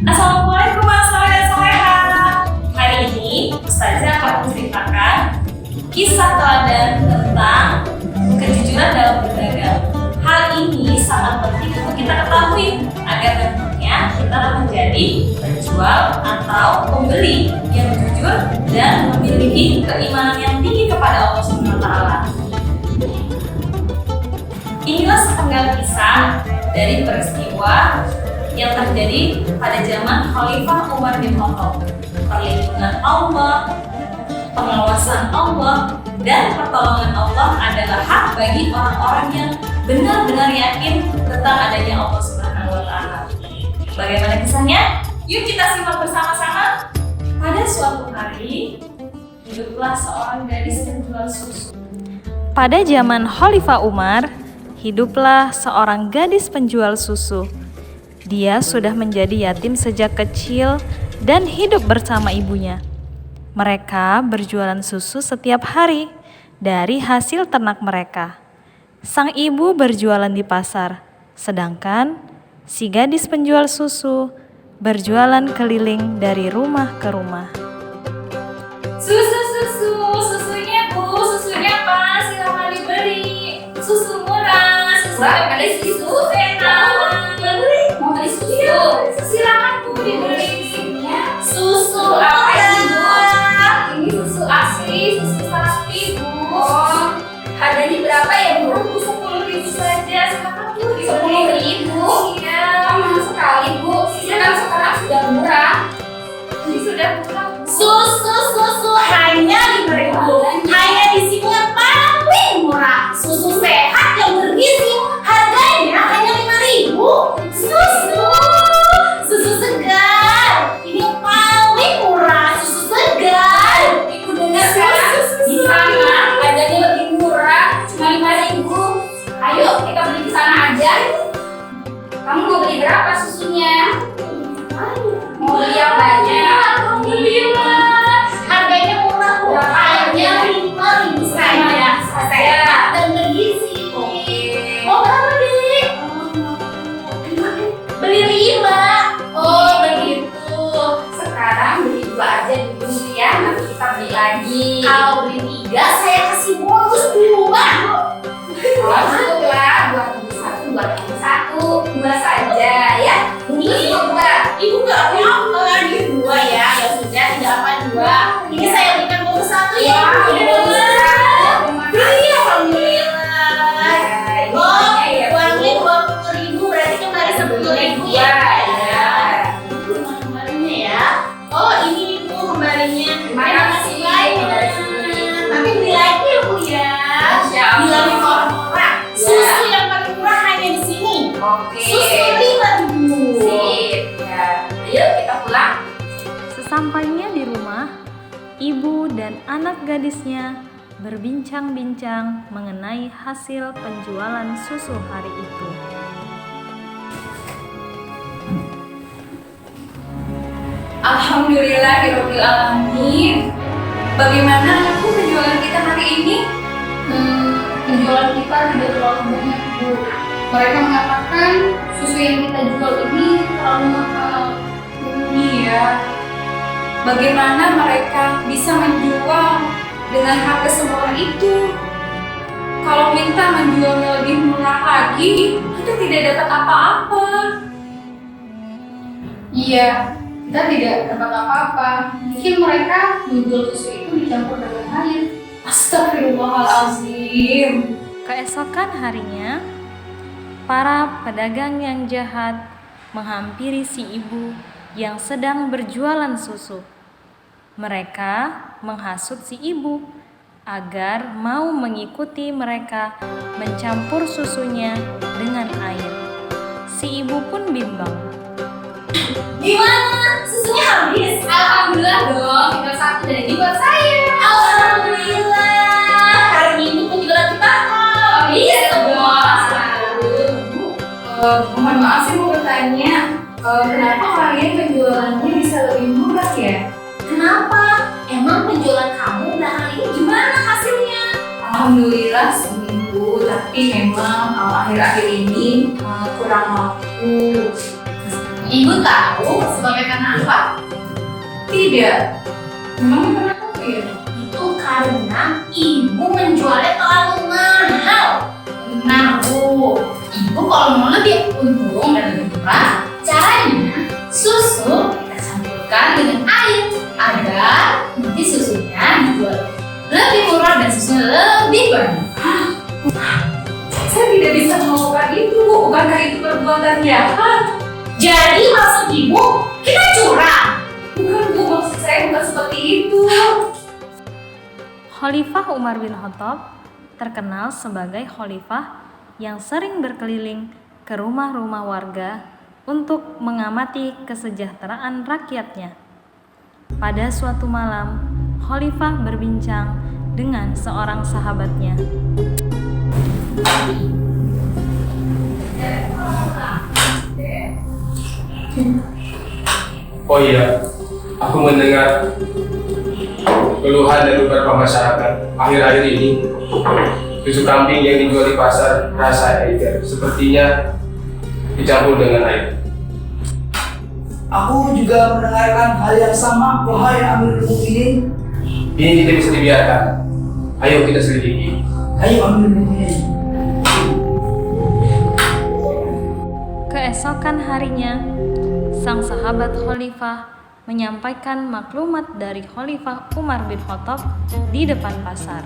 Assalamualaikum warahmatullahi wabarakatuh. Hari ini Ustazah akan menceritakan kisah teladan tentang kejujuran dalam berdagang. Hal ini sangat penting untuk kita ketahui agar nantinya kita menjadi penjual atau pembeli yang jujur dan memiliki keimanan yang tinggi kepada Allah Subhanahu wa Ta'ala. Inilah sepenggal kisah dari peristiwa yang terjadi pada zaman Khalifah Umar bin Khattab. Perlindungan Allah, pengawasan Allah, dan pertolongan Allah adalah hak bagi orang-orang yang benar-benar yakin tentang adanya Allah Subhanahu wa Ta'ala. Bagaimana kisahnya? Yuk kita simak bersama-sama. Pada suatu hari, hiduplah seorang gadis penjual susu. Pada zaman Khalifah Umar, hiduplah seorang gadis penjual susu. Dia sudah menjadi yatim sejak kecil dan hidup bersama ibunya. Mereka berjualan susu setiap hari dari hasil ternak mereka. Sang ibu berjualan di pasar, sedangkan si gadis penjual susu berjualan keliling dari rumah ke rumah. Susunya Bu, susunya Pak, silakan dibeli. Susu murah, susu ada susu enak. Mau beli susu? Silakan Bu dibeli. Susu apa ini Bu? Ini susu asli, susu sapi Bu. Oh, harganya berapa ya Bu? 10.000 saja, silakan Bu dibeli. 10.000? Iya. Mahal sekali Bu. Kan sekarang sudah murah. Ini sudah murah Bu. Susu hanya 5.000. Hanya di sini yang paling murah. Susu sehat yang bergizi harganya hanya 5.000. Susu segar. Ini yang paling murah. Susu segar. Ibu dengar kan? Di sana harganya lebih murah, cuma 5.000. Ayo kita beli di sana aja. Kamu mau beli berapa susunya? Mau beli yang banyak? Alhamdulillah. Harganya murah Bu. Hanya 5.000 saja. Sehat dan bergizi. Mau berapa Dik? Beli 5. Oh begitu. Sekarang beli 2 aja dulu ya. Nanti kita beli lagi. Kalau beli 3 saya kasih bonus di rumah. Masuklah. Buat ibu satu. 2 saja ya. Ini 2. Ibu nggak apa-apa lagi 2 ya. Ya sudah, tidak apa 2. Ini saya berikan bonus 1 ya. Beli alhamdulillah. Oh, uangnya 20.000 berarti kembali 10.000 ya. Itu kembalinya ya. Oh, ini Bu kembalinya. Terima kasih banyak. Nanti beli lagi ya Bu ya. Bila murah. Susu yang paling murah hanya di sini. Oke. Susu 5.000. Sip. Ya. Ayo kita pulang. Sesampainya di rumah, ibu dan anak gadisnya berbincang-bincang mengenai hasil penjualan susu hari itu. Alhamdulillahirabbil alamin. Bagaimana Bu penjualan kita hari ini? Penjualan kita tidak terlalu banyak Bu. Mereka mengatakan susu yang kita jual ini terlalu mahal. Iya. Bagaimana mereka bisa menjual dengan harga semurah itu? Kalau minta menjualnya lebih murah lagi, kita tidak dapat apa-apa. Iya, kita tidak dapat apa-apa. Mungkin mereka menjual susu itu dicampur dengan air. Astagfirullahalazim. Keesokan harinya, para pedagang yang jahat menghampiri si ibu yang sedang berjualan susu. Mereka menghasut si ibu agar mau mengikuti mereka mencampur susunya dengan air. Si ibu pun bimbang. Gimana? Susunya habis? Alhamdulillah dong, tinggal 1 dan ini buat saya. Alhamdulillah. Hari ini penjualan kita habis semua. Mohon maaf sih mau bertanya, kenapa kalian penjualannya bisa lebih murah ya? Kenapa? Emang penjualan kamu hari ini gimana hasilnya? Alhamdulillah seminggu, tapi memang akhir-akhir ini kurang laku. Ibu tahu sebagai karena apa? Tidak. Memang kenapa ya? Itu karena ibu menjualnya terlalu mahal. Nah, Bu, Ibu kalau mau lebih untung dan lebih murah, caranya susu kita campurkan dengan air agar nanti susunya dijual lebih murah dan susunya lebih banyak. Saya tidak bisa melakukan itu. Bukankah itu perbuatan jahat? Jadi maksud Ibu kita curang? Bukan, Bu. Maksud saya bukan seperti itu. Khalifah Umar bin Khattab terkenal sebagai khalifah yang sering berkeliling ke rumah-rumah warga untuk mengamati kesejahteraan rakyatnya. Pada suatu malam, khalifah berbincang dengan seorang sahabatnya. Oh iya, aku mendengar keluhan dari beberapa masyarakat akhir-akhir ini. Susu kambing yang dijual di pasar rasa eger sepertinya dicampur dengan air. Aku juga mendengarkan hal yang sama, wahai Amirul Mukminin. Ini tidak bisa dibiarkan. Ayo kita selidiki. Ayo Amirul Mukminin. Keesokan harinya, sang sahabat khalifah menyampaikan maklumat dari Khalifah Umar bin Khattab di depan pasar.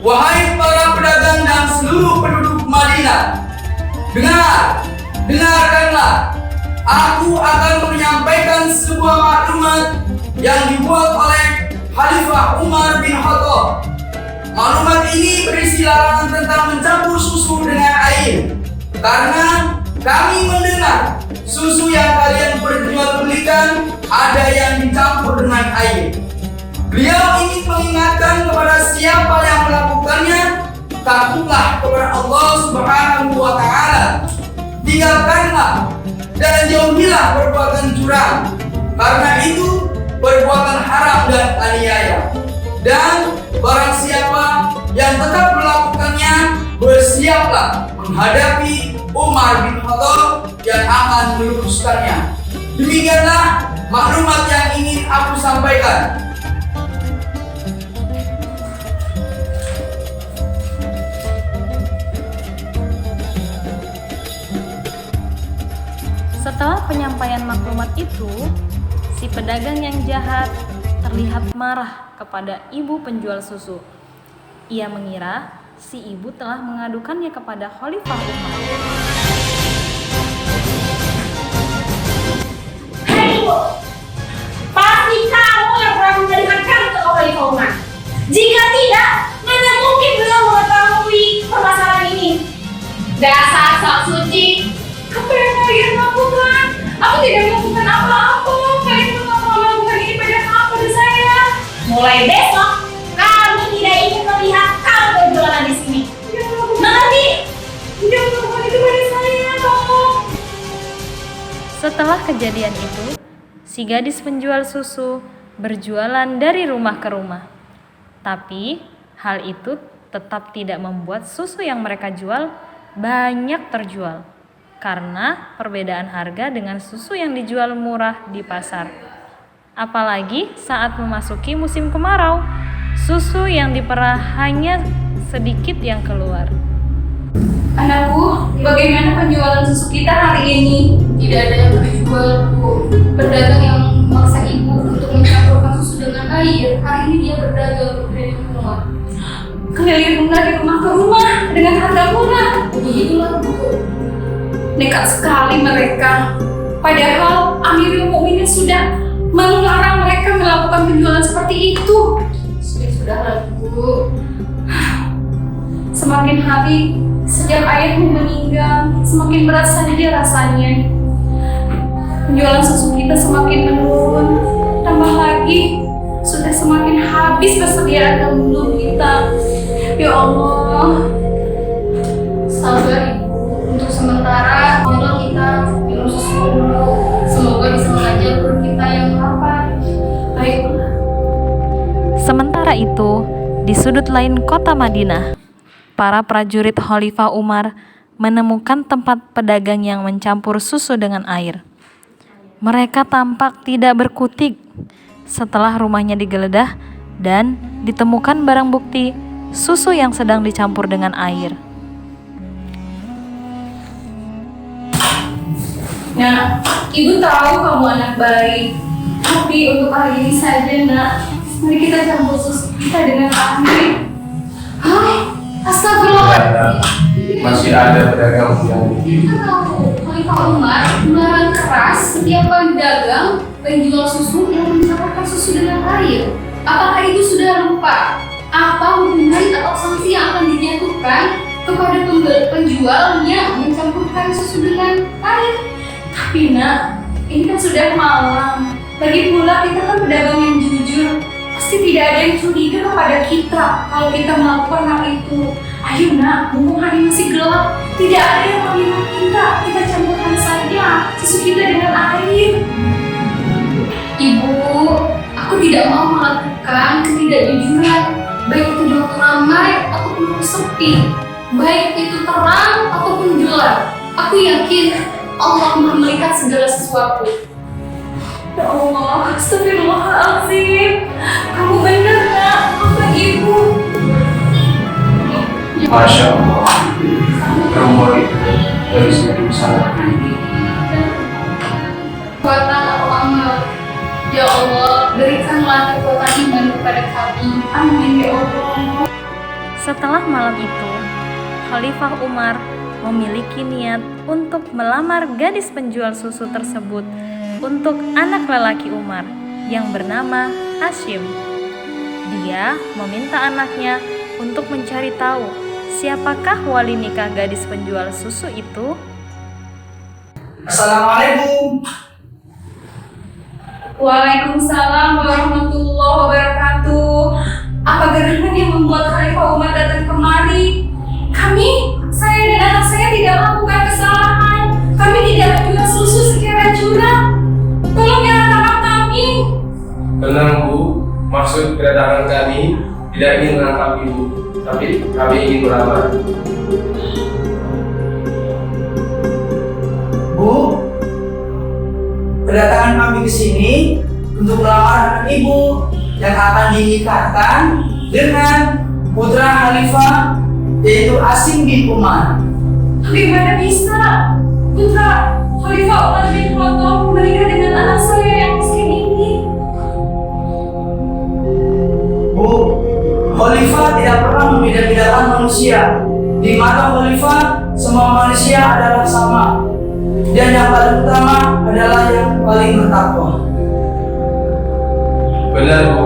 Wahai para pedagang dan seluruh penduduk Madinah, dengarkanlah. Aku akan menyampaikan sebuah maklumat yang dibuat oleh Khalifah Umar bin Khattab. Maklumat ini berisi larangan tentang mencampur susu dengan air. Karena kami mendengar susu yang kalian perjualbelikan ada yang dicampur dengan air. Beliau ingin mengingatkan kepada siapa yang melakukannya, takutlah kepada Allah Subhanahu wa Ta'ala. Tinggalkanlah dan jauhilah perbuatan curang, karena itu perbuatan haram dan aniaya. Dan barang siapa yang tetap melakukannya, bersiaplah menghadapi Umar bin Khattab yang akan meluruskannya. Demikianlah maklumat yang ingin aku sampaikan. Setelah penyampaian maklumat itu, si pedagang yang jahat terlihat marah kepada ibu penjual susu. Ia mengira si ibu telah mengadukannya kepada Khalifah Umar. Hei Ibu, pasti kamu yang pernah memberikan kami ke Khalifah Umar. Jika tidak, mana mungkin beliau mengetahui permasalahan ini. Dasar sok suci. Apa yang kalian lakukan? Aku tidak melakukan apa-apa. Kalian tidak mau melakukan ini pada saya. Mulai besok, kami tidak ingin melihat kamu berjualan di sini. Mengerti? Tidak melakukan itu pada saya, tolong. Setelah kejadian itu, si gadis penjual susu berjualan dari rumah ke rumah. Tapi, hal itu tetap tidak membuat susu yang mereka jual banyak terjual. Karena perbedaan harga dengan susu yang dijual murah di pasar. Apalagi saat memasuki musim kemarau, susu yang diperah hanya sedikit yang keluar. Anakku, bagaimana penjualan susu kita hari ini? Tidak ada yang terjual, Bu. Pedagang yang memaksa ibu untuk mencampurkan susu dengan air. Hari ini dia berdagang dari rumah. Keliling dari rumah ke rumah dengan harga murah. Begitulah, Bu. Nekat sekali mereka. Padahal Amirul Mukminin sudah melarang mereka melakukan penjualan seperti itu. Sudah, Bu. Semakin hari sejak ayahmu meninggal, semakin berat saja rasanya. Penjualan susu kita semakin menurun. Tambah lagi, sudah semakin habis persediaan dalam kita. Ya Allah. Sabar, Ibu. Untuk sementara, jodoh kita minum susu dulu. Semoga bisa mengajar perut kita yang lapar. Baiklah. Sementara itu, di sudut lain kota Madinah, para prajurit Khalifah Umar menemukan tempat pedagang yang mencampur susu dengan air. Mereka tampak tidak berkutik setelah rumahnya digeledah dan ditemukan barang bukti susu yang sedang dicampur dengan air. Nak, ibu tahu kamu anak baik. Tapi untuk kali ini saja, nak. Mari kita campur susu kita dengan air. Hah? Astagfirullah. Masih ada pedagang yang Kita tahu Khalifah Umar melarang keras setiap kali dagang penjual susu yang mencampurkan susu dengan air. Apakah itu sudah lupa? Apa hukuman atau sanksi yang akan dijatuhkan kepada penjual yang mencampurkan susu dengan air? Tapi nak, ini kan sudah malam. Lagi pula kita kan pedagang yang jujur. Pasti tidak ada yang curiga kepada kita kalau kita melakukan hal itu. Ayo nak, mumpung hari masih gelap, tidak ada yang menghina kita. Kita campurkan saja susu kita dengan air. Ibu, aku tidak mau melakukan ketidakjujuran, baik itu di waktu ramai ataupun sepi, baik itu terang ataupun gelap. Aku yakin Allah melihat segala sesuatu. Ya Allah, astagfirullahaladzim. Kamu benar nak, apa ibu? Masya Allah, perempuan itu dari segi besar. Kekuatan Allah, ya Allah, berikanlah kekuatan iman kepada kami. Amin ya Allah. Setelah malam itu, Khalifah Umar memiliki niat untuk melamar gadis penjual susu tersebut untuk anak lelaki Umar yang bernama Hashim. Dia meminta anaknya untuk mencari tahu siapakah wali nikah gadis penjual susu itu. Assalamualaikum. Waalaikumsalam warahmatullahi wabarakatuh. Apa gerangan yang membuat Khalifah Umar datang kemari? Saya dan anak saya tidak melakukan kesalahan. Kami tidak menjual susu secara curang. Tolong jangan tangkap kami. Tenang Bu, maksud kedatangan kami tidak ingin menangkap Ibu, tapi kami ingin melamar. Bu, kedatangan kami ke sini untuk melamar anak Ibu yang akan dinikahkan dengan putra Khalifah, yaitu Hashim bin Umar. Bagaimana bisa putra Khalifah Umar bin Khattab menikah dengan anak saya yang miskin ini? Bu, Khalifah tidak pernah membeda-bedakan manusia. Di mata Khalifah, semua manusia adalah sama. Dan yang paling utama adalah yang paling bertakwa. Benar Bu,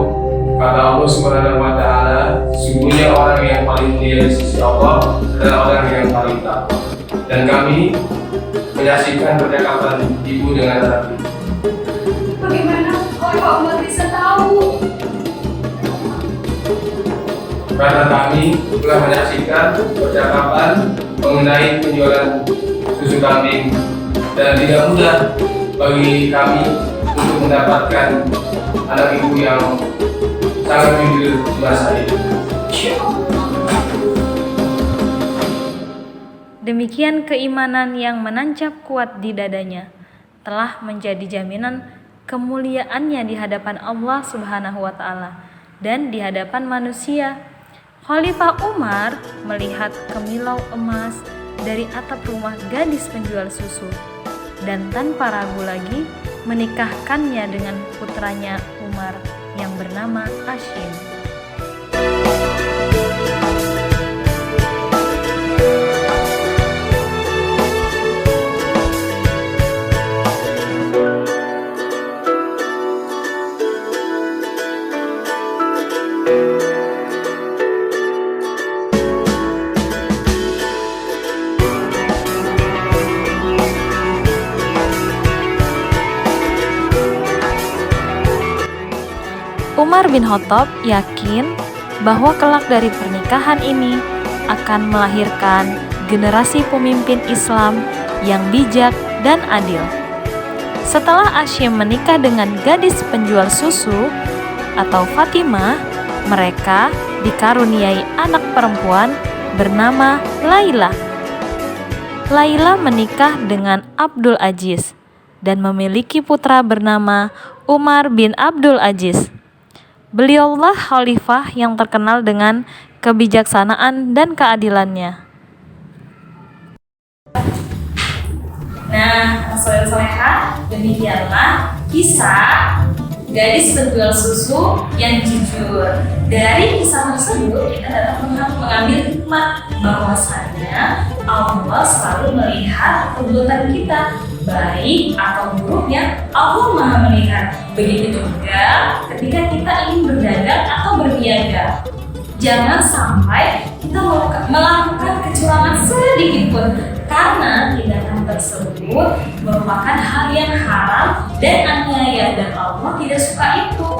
kata Allah Subhanahu wa Ta'ala, sesungguhnya orang yang paling mulia di sisi Allah adalah orang yang paling takwa. Dan kami menyaksikan percakapan Ibu dengan anak Ibu. Bagaimana Khalifah Umar bisa tahu? Karena kami telah menyaksikan percakapan mengenai penjualan susu kambing dan tidak mudah bagi kami untuk mendapatkan anak ibu yang sangat jujur di masa ini. Demikian keimanan yang menancap kuat di dadanya telah menjadi jaminan kemuliaannya di hadapan Allah Subhanahu wa Ta'ala dan di hadapan manusia. Khalifah Umar melihat kemilau emas dari atap rumah gadis penjual susu dan tanpa ragu lagi menikahkannya dengan putranya Umar yang bernama Hashim. Umar bin Khattab yakin bahwa kelak dari pernikahan ini akan melahirkan generasi pemimpin Islam yang bijak dan adil. Setelah Hashim menikah dengan gadis penjual susu atau Fatimah, mereka dikaruniai anak perempuan bernama Laila. Laila menikah dengan Abdul Aziz dan memiliki putra bernama Umar bin Abdul Aziz. Beliaulah khalifah yang terkenal dengan kebijaksanaan dan keadilannya. Nah, soleha, demikianlah kisah gadis penjual susu yang jujur. Dari kisah tersebut kita dapat mengambil hikmah bahwasanya Allah selalu melihat perbuatan kita, baik atau buruknya Allah Maha melihat. Begitu juga ketika kita ingin berdagang atau berniaga. Jangan sampai kita melakukan kecurangan sedikit pun, karena tindakan tersebut merupakan hal yang haram dan aniaya, dan Allah tidak suka itu.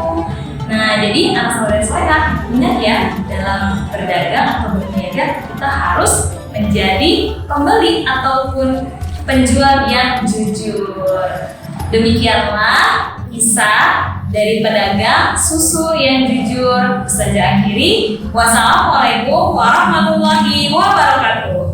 Nah, jadi anak saudara soleha, ingat ya, dalam berdagang atau berniaga kita harus menjadi pembeli ataupun penjual yang jujur. Demikianlah kisah dari pedagang susu yang jujur. Ustazah akhiri, wassalamualaikum warahmatullahi wabarakatuh.